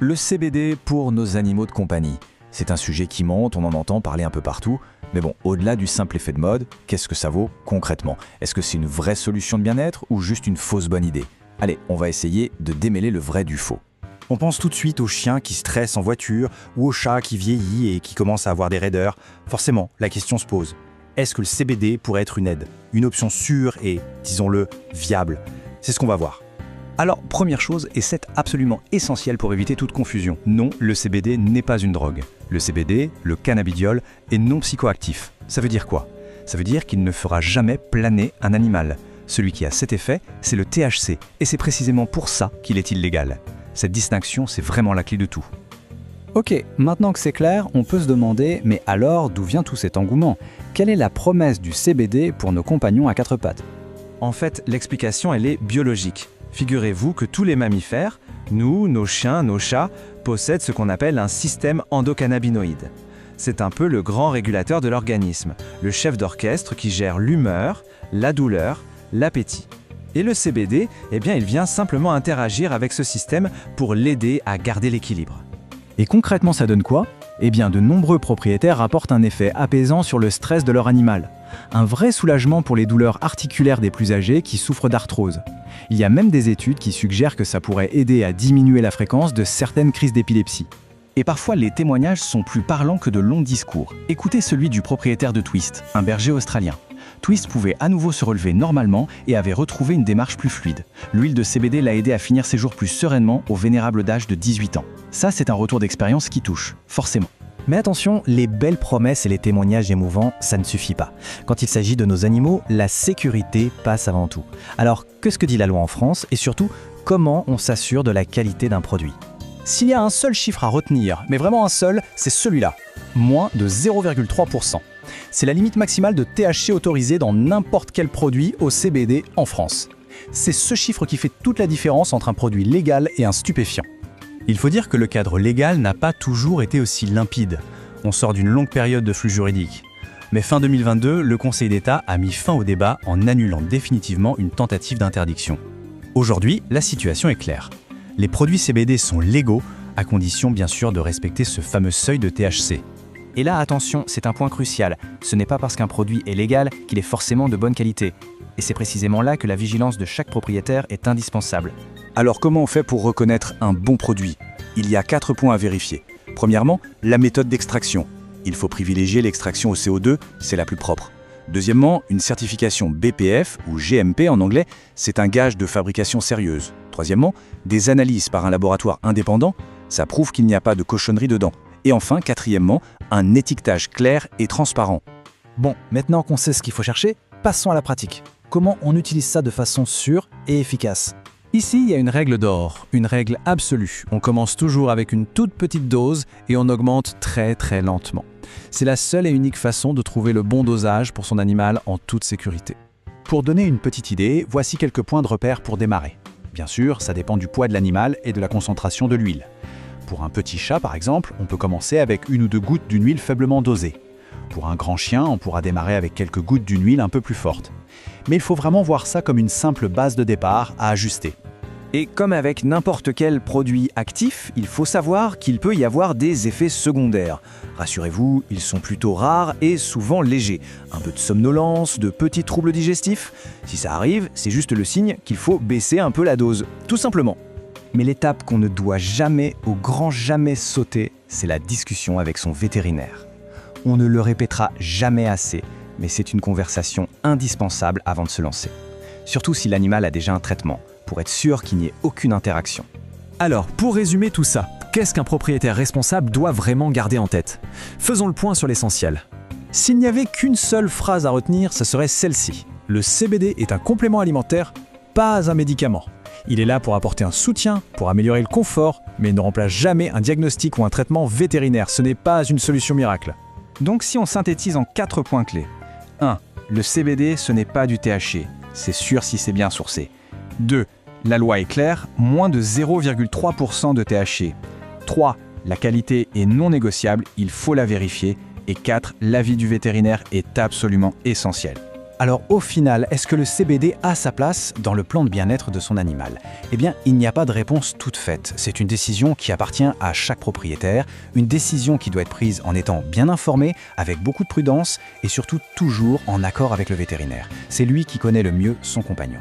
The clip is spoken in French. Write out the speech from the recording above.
Le CBD pour nos animaux de compagnie. C'est un sujet qui monte, on en entend parler un peu partout. Mais bon, au-delà du simple effet de mode, qu'est-ce que ça vaut concrètement? Est-ce que c'est une vraie solution de bien-être ou juste une fausse bonne idée? Allez, on va essayer de démêler le vrai du faux. On pense tout de suite aux chiens qui stressent en voiture ou au chat qui vieillit et qui commence à avoir des raideurs. Forcément, la question se pose. Est-ce que le CBD pourrait être une aide? Une option sûre et, disons-le, viable? C'est ce qu'on va voir. Alors, première chose, et c'est absolument essentiel pour éviter toute confusion, non, le CBD n'est pas une drogue. Le CBD, le cannabidiol, est non psychoactif. Ça veut dire quoi? Ça veut dire qu'il ne fera jamais planer un animal. Celui qui a cet effet, c'est le THC, et c'est précisément pour ça qu'il est illégal. Cette distinction, c'est vraiment la clé de tout. Ok, maintenant que c'est clair, on peut se demander, mais alors d'où vient tout cet engouement? Quelle est la promesse du CBD pour nos compagnons à quatre pattes? En fait, l'explication, elle est biologique. Figurez-vous que tous les mammifères, nous, nos chiens, nos chats, possèdent ce qu'on appelle un système endocannabinoïde. C'est un peu le grand régulateur de l'organisme, le chef d'orchestre qui gère l'humeur, la douleur, l'appétit. Et le CBD, eh bien, il vient simplement interagir avec ce système pour l'aider à garder l'équilibre. Et concrètement, ça donne quoi? Eh bien, de nombreux propriétaires rapportent un effet apaisant sur le stress de leur animal. Un vrai soulagement pour les douleurs articulaires des plus âgés qui souffrent d'arthrose. Il y a même des études qui suggèrent que ça pourrait aider à diminuer la fréquence de certaines crises d'épilepsie. Et parfois, les témoignages sont plus parlants que de longs discours. Écoutez celui du propriétaire de Twist, un berger australien. Twist pouvait à nouveau se relever normalement et avait retrouvé une démarche plus fluide. L'huile de CBD l'a aidé à finir ses jours plus sereinement au vénérable âge de 18 ans. Ça, c'est un retour d'expérience qui touche, forcément. Mais attention, les belles promesses et les témoignages émouvants, ça ne suffit pas. Quand il s'agit de nos animaux, la sécurité passe avant tout. Alors, qu'est-ce que dit la loi en France et surtout, comment on s'assure de la qualité d'un produit? S'il y a un seul chiffre à retenir, mais vraiment un seul, c'est celui-là. Moins de 0,3%. C'est la limite maximale de THC autorisée dans n'importe quel produit au CBD en France. C'est ce chiffre qui fait toute la différence entre un produit légal et un stupéfiant. Il faut dire que le cadre légal n'a pas toujours été aussi limpide. On sort d'une longue période de flou juridique. Mais fin 2022, le Conseil d'État a mis fin au débat en annulant définitivement une tentative d'interdiction. Aujourd'hui, la situation est claire. Les produits CBD sont légaux, à condition bien sûr de respecter ce fameux seuil de THC. Et là, attention, c'est un point crucial. Ce n'est pas parce qu'un produit est légal qu'il est forcément de bonne qualité. Et c'est précisément là que la vigilance de chaque propriétaire est indispensable. Alors comment on fait pour reconnaître un bon produit? Il y a 4 points à vérifier. Premièrement, la méthode d'extraction. Il faut privilégier l'extraction au CO2, c'est la plus propre. Deuxièmement, une certification BPF ou GMP en anglais, c'est un gage de fabrication sérieuse. Troisièmement, des analyses par un laboratoire indépendant, ça prouve qu'il n'y a pas de cochonnerie dedans. Et enfin, quatrièmement, un étiquetage clair et transparent. Bon, maintenant qu'on sait ce qu'il faut chercher, passons à la pratique. Comment on utilise ça de façon sûre et efficace? Ici, il y a une règle d'or, une règle absolue. On commence toujours avec une toute petite dose et on augmente très lentement. C'est la seule et unique façon de trouver le bon dosage pour son animal en toute sécurité. Pour donner une petite idée, voici quelques points de repère pour démarrer. Bien sûr, ça dépend du poids de l'animal et de la concentration de l'huile. Pour un petit chat, par exemple, on peut commencer avec 1 ou 2 gouttes d'une huile faiblement dosée. Pour un grand chien, on pourra démarrer avec quelques gouttes d'une huile un peu plus forte. Mais il faut vraiment voir ça comme une simple base de départ à ajuster. Et comme avec n'importe quel produit actif, il faut savoir qu'il peut y avoir des effets secondaires. Rassurez-vous, ils sont plutôt rares et souvent légers. Un peu de somnolence, de petits troubles digestifs. Si ça arrive, c'est juste le signe qu'il faut baisser un peu la dose, tout simplement. Mais l'étape qu'on ne doit jamais, au grand jamais sauter, c'est la discussion avec son vétérinaire. On ne le répétera jamais assez, mais c'est une conversation indispensable avant de se lancer. Surtout si l'animal a déjà un traitement, pour être sûr qu'il n'y ait aucune interaction. Alors, pour résumer tout ça, qu'est-ce qu'un propriétaire responsable doit vraiment garder en tête? Faisons le point sur l'essentiel. S'il n'y avait qu'une seule phrase à retenir, ce serait celle-ci. Le CBD est un complément alimentaire, pas un médicament. Il est là pour apporter un soutien, pour améliorer le confort, mais il ne remplace jamais un diagnostic ou un traitement vétérinaire. Ce n'est pas une solution miracle. Donc si on synthétise en 4 points clés. 1. Le CBD, ce n'est pas du THC. C'est sûr si c'est bien sourcé. 2. La loi est claire, moins de 0,3% de THC. 3. La qualité est non négociable, il faut la vérifier. Et 4. L'avis du vétérinaire est absolument essentiel. Alors au final, est-ce que le CBD a sa place dans le plan de bien-être de son animal? Eh bien, il n'y a pas de réponse toute faite. C'est une décision qui appartient à chaque propriétaire, une décision qui doit être prise en étant bien informé, avec beaucoup de prudence et surtout toujours en accord avec le vétérinaire. C'est lui qui connaît le mieux son compagnon.